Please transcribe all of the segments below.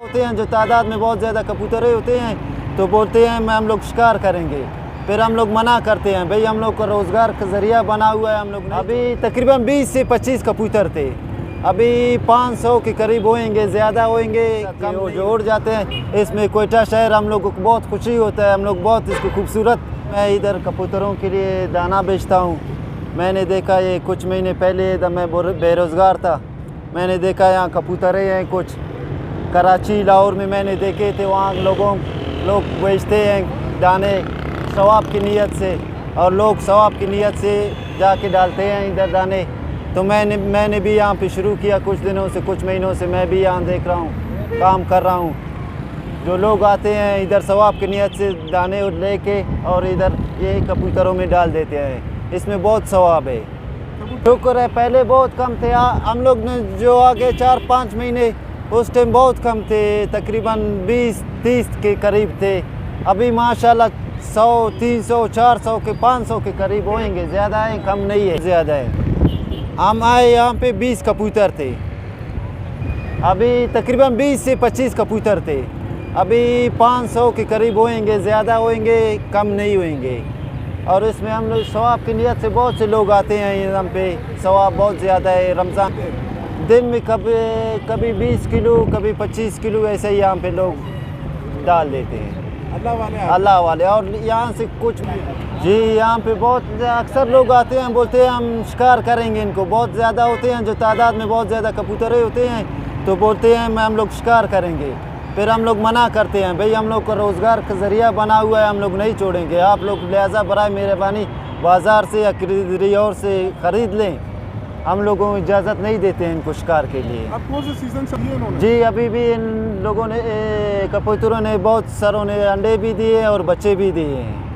होते हैं जो तादाद में बहुत ज़्यादा कबूतरें होते हैं तो बोलते हैं हम लोग शिकार करेंगे, फिर हम लोग मना करते हैं भाई हम लोग का रोज़गार का ज़रिया बना हुआ है। हम लोग अभी तकरीबन 20 से 25 कबूतर थे, अभी 500 के करीब होएंगे, ज़्यादा होएंगे, कम जो उड़ जाते हैं। इसमें कोयटा शहर हम लोग को बहुत खुशी होता है, हम लोग बहुत इसको खूबसूरत। मैं इधर कबूतरों के लिए दाना बेचता हूँ। मैंने देखा ये कुछ महीने पहले जब मैं बेरोज़गार था, मैंने देखा यहाँ कबूतरें हैं कुछ कराची लाहौर में मैंने देखे थे, वहाँ लोग बेचते हैं दाने सवाब की नीयत से, और लोग सवाब की नीयत से जाके डालते हैं इधर दाने। तो मैंने भी यहाँ पे शुरू किया कुछ दिनों से, कुछ महीनों से मैं भी यहाँ देख रहा हूँ, काम कर रहा हूँ। जो लोग आते हैं इधर सवाब की नीयत से दाने लेके और इधर ये कबूतरों में डाल देते हैं, इसमें बहुत सवाब है। शुक्र है, पहले बहुत कम थे, हम लोग ने जो आगे 4-5 महीने उस टाइम बहुत कम थे, तकरीबन 20-30 के करीब थे। अभी माशाल्लाह 100, 300, 400 के 500 के करीब होंगे, ज़्यादा है कम नहीं है, ज़्यादा है। हम आए यहाँ पे 20 कबूतर थे, अभी तकरीबन 20 से 25 कबूतर थे, अभी 500 के करीब होंगे, ज़्यादा होंगे कम नहीं होंगे। और इसमें हम लोग सवाब की नीयत से बहुत से लोग आते हैं यहाँ पे, सवाब बहुत ज़्यादा है। रमज़ान दिन में कभी 20 किलो कभी 25 किलो ऐसे ही यहाँ पे लोग डाल देते हैं, अल्लाह वाले। और यहाँ से कुछ जी यहाँ पे बहुत अक्सर लोग आते हैं, बोलते हैं हम शिकार करेंगे इनको, बहुत ज़्यादा होते हैं जो तादाद में बहुत ज़्यादा कबूतरें होते हैं तो बोलते हैं हम लोग शिकार करेंगे, फिर हम लोग मना करते हैं भाई हम लोग का रोज़गार का ज़रिया बना हुआ है, हम लोग नहीं छोड़ेंगे। आप लोग लिहाजा बराए मेहरबानी बाज़ार से या किसी और से ख़रीद लें, हम लोगों को इजाज़त नहीं देते हैं इनको शिकार के लिए। अब कौन सा सीज़न चलिए इन्होंने? जी अभी भी इन लोगों ने कबूतरों ने बहुत सारों ने अंडे भी दिए और बच्चे भी दिए हैं।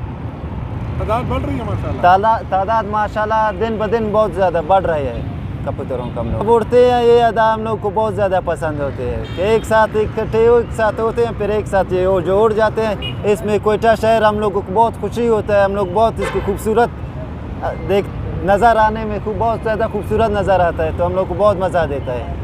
तादाद बढ़ रही है माशाल्लाह। तादाद माशाल्लाह दिन ब दिन बहुत ज़्यादा बढ़ रही है कबूतरों का। हम लोग उड़ते हैं, ये अदा हम लोग को बहुत ज़्यादा पसंद होते हैं कि एक साथ इकट्ठे एक साथ होते हैं, फिर एक साथ ये जो उड़ जाते हैं। इसमें कोयटा शहर हम लोग को बहुत खुशी होता है, हम लोग बहुत इसको खूबसूरत नज़र आने में बहुत ज़्यादा खूबसूरत नज़र आता है, तो हम लोग को बहुत मज़ा देता है।